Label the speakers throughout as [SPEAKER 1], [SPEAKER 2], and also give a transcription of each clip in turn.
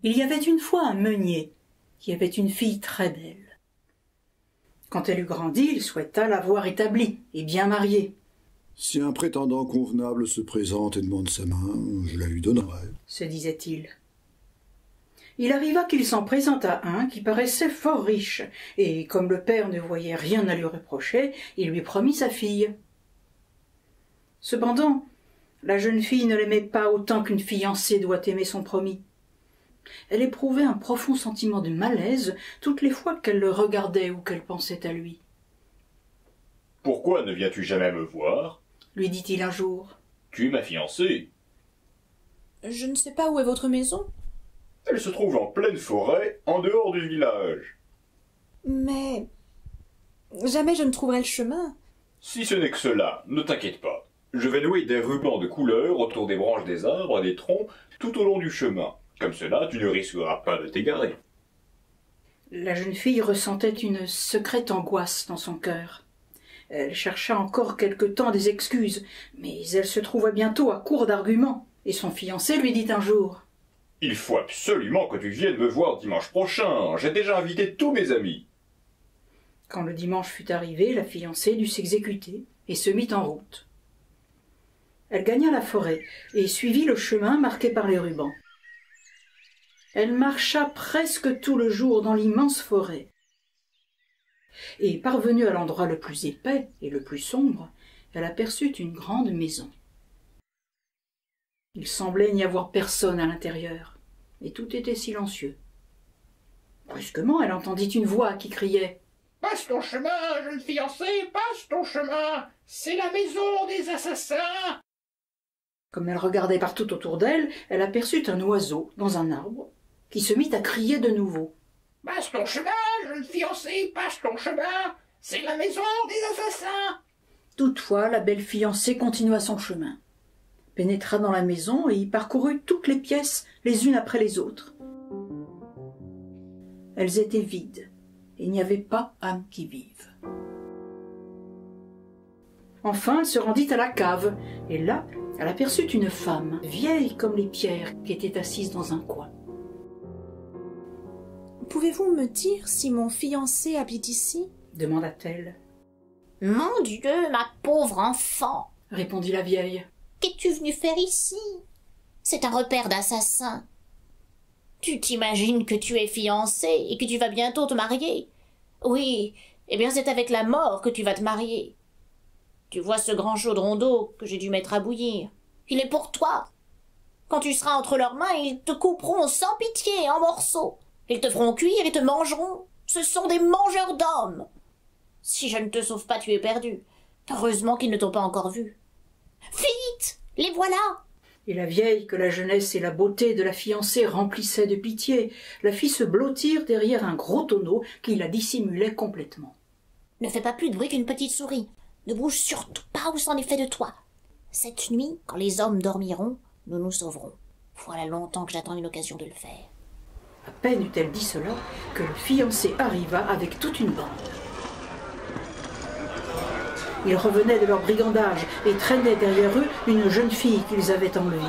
[SPEAKER 1] Il y avait une fois un meunier qui avait une fille très belle. Quand elle eut grandi, il souhaita la voir établie et bien mariée.
[SPEAKER 2] « Si un prétendant convenable se présente et demande sa main, je la lui donnerai, »
[SPEAKER 1] se disait-il. Il arriva qu'il s'en présenta un qui paraissait fort riche, et comme le père ne voyait rien à lui reprocher, il lui promit sa fille. Cependant, la jeune fille ne l'aimait pas autant qu'une fiancée doit aimer son promis. Elle éprouvait un profond sentiment de malaise toutes les fois qu'elle le regardait ou qu'elle pensait à lui.
[SPEAKER 3] « Pourquoi ne viens-tu jamais me voir ?»
[SPEAKER 1] lui dit-il un jour.
[SPEAKER 3] « Tu es ma fiancée. »«
[SPEAKER 4] Je ne sais pas où est votre maison. »«
[SPEAKER 3] Elle se trouve en pleine forêt, en dehors du village. »«
[SPEAKER 4] Mais jamais je ne trouverai le chemin. »«
[SPEAKER 3] Si ce n'est que cela, ne t'inquiète pas. Je vais nouer des rubans de couleur autour des branches des arbres et des troncs tout au long du chemin. Comme cela, tu ne risqueras pas de t'égarer. »
[SPEAKER 1] La jeune fille ressentait une secrète angoisse dans son cœur. Elle chercha encore quelque temps des excuses, mais elle se trouva bientôt à court d'arguments, et son fiancé lui dit un jour:
[SPEAKER 3] « Il faut absolument que tu viennes me voir dimanche prochain. J'ai déjà invité tous mes amis. »
[SPEAKER 1] Quand le dimanche fut arrivé, la fiancée dut s'exécuter et se mit en route. Elle gagna la forêt et suivit le chemin marqué par les rubans. Elle marcha presque tout le jour dans l'immense forêt. Et parvenue à l'endroit le plus épais et le plus sombre, elle aperçut une grande maison. Il semblait n'y avoir personne à l'intérieur, et tout était silencieux. Brusquement, elle entendit une voix qui criait:
[SPEAKER 5] « Passe ton chemin, jeune fiancée, passe ton chemin, c'est la maison des assassins !»
[SPEAKER 1] Comme elle regardait partout autour d'elle, elle aperçut un oiseau dans un arbre, qui se mit à crier de nouveau.
[SPEAKER 5] « Passe ton chemin, jeune fiancée, passe ton chemin, c'est la maison des assassins !»
[SPEAKER 1] Toutefois, la belle fiancée continua son chemin, pénétra dans la maison et y parcourut toutes les pièces les unes après les autres. Elles étaient vides, et il n'y avait pas âme qui vive. Enfin, elle se rendit à la cave, et là, elle aperçut une femme, vieille comme les pierres, qui était assise dans un coin.
[SPEAKER 4] « Pouvez-vous me dire si mon fiancé habite ici ?»
[SPEAKER 1] demanda-t-elle.
[SPEAKER 6] « Mon Dieu, ma pauvre enfant !»
[SPEAKER 1] répondit la vieille.
[SPEAKER 6] « Qu'es-tu venue faire ici? C'est un repère d'assassins. Tu t'imagines que tu es fiancée et que tu vas bientôt te marier? Oui, eh bien c'est avec la mort que tu vas te marier. Tu vois ce grand chaudron d'eau que j'ai dû mettre à bouillir? Il est pour toi. Quand tu seras entre leurs mains, ils te couperont sans pitié en morceaux. Ils te feront cuire et te mangeront. Ce sont des mangeurs d'hommes. Si je ne te sauve pas, tu es perdu. Heureusement qu'ils ne t'ont pas encore vu. Vite, les voilà !»
[SPEAKER 1] Et la vieille, que la jeunesse et la beauté de la fiancée remplissaient de pitié, la fit se blottir derrière un gros tonneau qui la dissimulait complètement.
[SPEAKER 6] « Ne fais pas plus de bruit qu'une petite souris. Ne bouge surtout pas ou c'en est fait de toi. Cette nuit, quand les hommes dormiront, nous nous sauverons. Voilà longtemps que j'attends une occasion de le faire. »
[SPEAKER 1] À peine eut-elle dit cela que le fiancé arriva avec toute une bande. Ils revenaient de leur brigandage et traînaient derrière eux une jeune fille qu'ils avaient enlevée.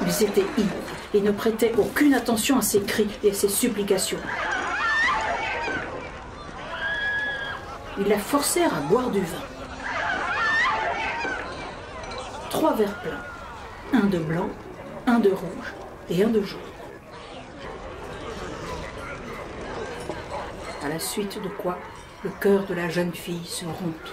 [SPEAKER 1] Ils étaient ivres et ne prêtaient aucune attention à ses cris et à ses supplications. Ils la forcèrent à boire du vin. 3 verres pleins, un de blanc, un de rouge et un de jaune. À la suite de quoi, le cœur de la jeune fille se rompit.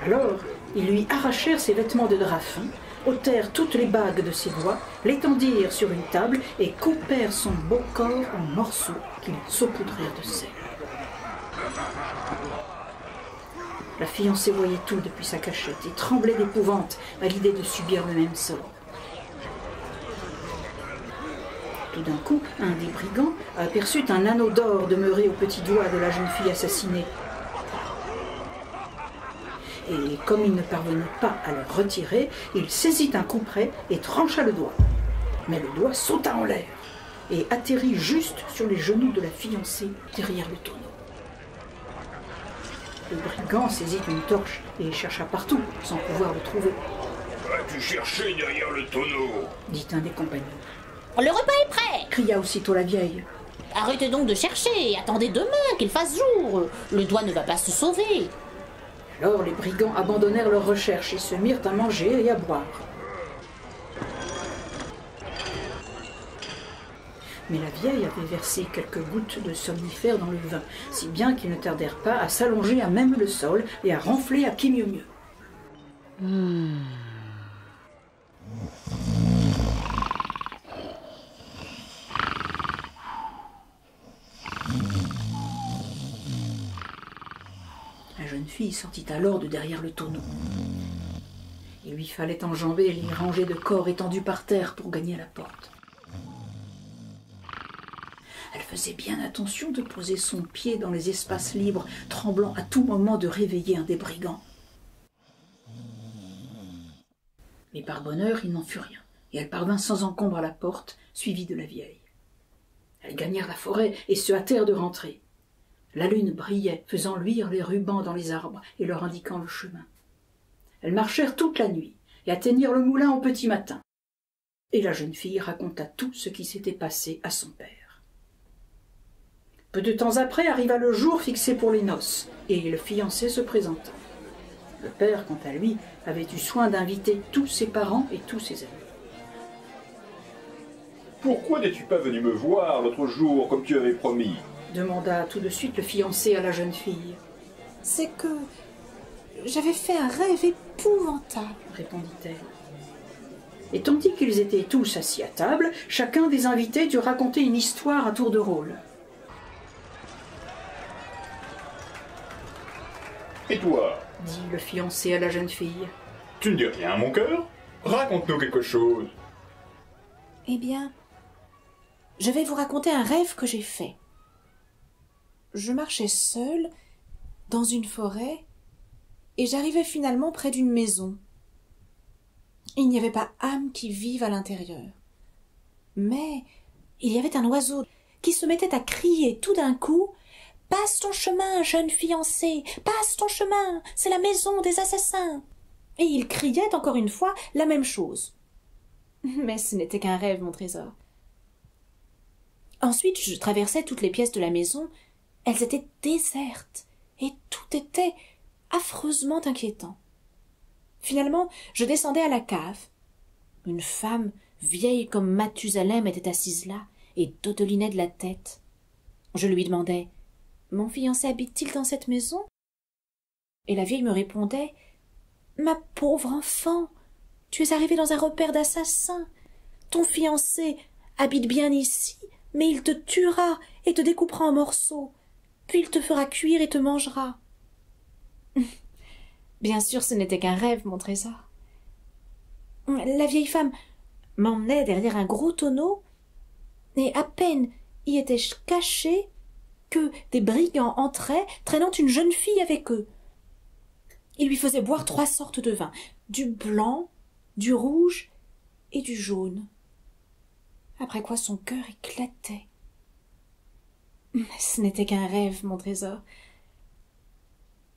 [SPEAKER 1] Alors, ils lui arrachèrent ses vêtements de drap fin, ôtèrent toutes les bagues de ses doigts, l'étendirent sur une table et coupèrent son beau corps en morceaux qu'ils saupoudrèrent de sel. La fiancée voyait tout depuis sa cachette et tremblait d'épouvante à l'idée de subir le même sort. Tout d'un coup, un des brigands aperçut un anneau d'or demeuré au petit doigt de la jeune fille assassinée. Et comme il ne parvenait pas à le retirer, il saisit un couperet et trancha le doigt. Mais le doigt sauta en l'air et atterrit juste sur les genoux de la fiancée derrière le tonneau. Le brigand saisit une torche et chercha partout sans pouvoir le trouver.
[SPEAKER 3] viens-tu chercher derrière le tonneau?
[SPEAKER 1] dit un des compagnons.
[SPEAKER 6] Le repas est prêt.
[SPEAKER 1] Cria aussitôt la vieille.
[SPEAKER 6] Arrêtez donc de chercher et attendez demain qu'il fasse jour. Le doigt ne va pas se sauver.
[SPEAKER 1] Alors les brigands abandonnèrent leurs recherches et se mirent à manger et à boire. Mais la vieille avait versé quelques gouttes de somnifère dans le vin, si bien qu'ils ne tardèrent pas à s'allonger à même le sol et à ronfler à qui mieux mieux. La jeune fille sortit alors de derrière le tonneau. Il lui fallait enjamber les rangées de corps étendus par terre pour gagner la porte. Elle faisait bien attention de poser son pied dans les espaces libres, tremblant à tout moment de réveiller un des brigands. Mais par bonheur, il n'en fut rien, et elle parvint sans encombre à la porte, suivie de la vieille. Elles gagnèrent la forêt et se hâtèrent de rentrer. La lune brillait, faisant luire les rubans dans les arbres et leur indiquant le chemin. Elles marchèrent toute la nuit et atteignirent le moulin au petit matin. Et la jeune fille raconta tout ce qui s'était passé à son père. Peu de temps après arriva le jour fixé pour les noces, et le fiancé se présenta. Le père, quant à lui, avait eu soin d'inviter tous ses parents et tous ses amis.
[SPEAKER 3] Pourquoi n'es-tu pas venu me voir l'autre jour comme tu avais promis?
[SPEAKER 1] Demanda tout de suite le fiancé à la jeune fille.
[SPEAKER 4] C'est que j'avais fait un rêve épouvantable,
[SPEAKER 1] Répondit-elle. Et tandis qu'ils étaient tous assis à table, chacun des invités dut raconter une histoire à tour de rôle.
[SPEAKER 3] Et toi?
[SPEAKER 1] Dit le fiancé à la jeune fille.
[SPEAKER 3] Tu ne dis rien, mon cœur? Raconte-nous quelque chose.
[SPEAKER 4] Eh bien, je vais vous raconter un rêve que j'ai fait. Je marchais seule dans une forêt et j'arrivais finalement près d'une maison. Il n'y avait pas âme qui vive à l'intérieur. Mais il y avait un oiseau qui se mettait à crier tout d'un coup « Passe ton chemin, jeune fiancée, passe ton chemin, c'est la maison des assassins !» Et il criait encore une fois la même chose. Mais ce n'était qu'un rêve, mon trésor. Ensuite, je traversais toutes les pièces de la maison. Elles étaient désertes et tout était affreusement inquiétant. Finalement, je descendais à la cave. Une femme, vieille comme Mathusalem, était assise là et dodelinait de la tête. Je lui demandais « Mon fiancé habite-t-il dans cette maison ?» Et la vieille me répondait « Ma pauvre enfant, tu es arrivée dans un repère d'assassins. Ton fiancé habite bien ici, mais il te tuera et te découpera en morceaux. Puis il te fera cuire et te mangera. » Bien sûr, ce n'était qu'un rêve, mon trésor. La vieille femme m'emmenait derrière un gros tonneau, et à peine y étais-je cachée que des brigands entraient, traînant une jeune fille avec eux. Ils lui faisaient boire 3 sortes de vin, du blanc, du rouge et du jaune. Après quoi son cœur éclatait. Ce n'était qu'un rêve, mon trésor.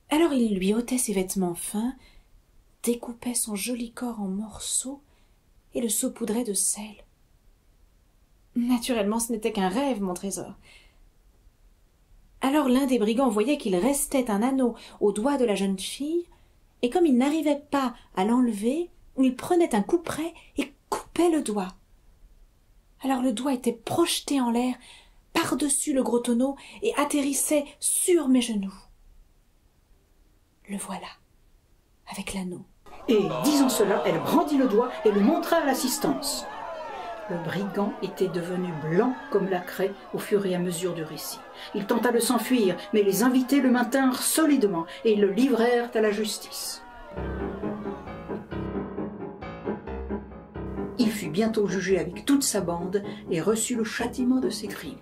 [SPEAKER 4] Alors il lui ôtait ses vêtements fins, découpait son joli corps en morceaux et le saupoudrait de sel. Naturellement, ce n'était qu'un rêve, mon trésor. Alors l'un des brigands voyait qu'il restait un anneau au doigt de la jeune fille, et comme il n'arrivait pas à l'enlever, il prenait un couperet et coupait le doigt. Alors le doigt était projeté en l'air par-dessus le gros tonneau et atterrissait sur mes genoux. Le voilà, avec l'anneau.
[SPEAKER 1] Et, disant cela, elle brandit le doigt et le montra à l'assistance. Le brigand était devenu blanc comme la craie au fur et à mesure du récit. Il tenta de s'enfuir, mais les invités le maintinrent solidement et le livrèrent à la justice. Il fut bientôt jugé avec toute sa bande et reçut le châtiment de ses crimes.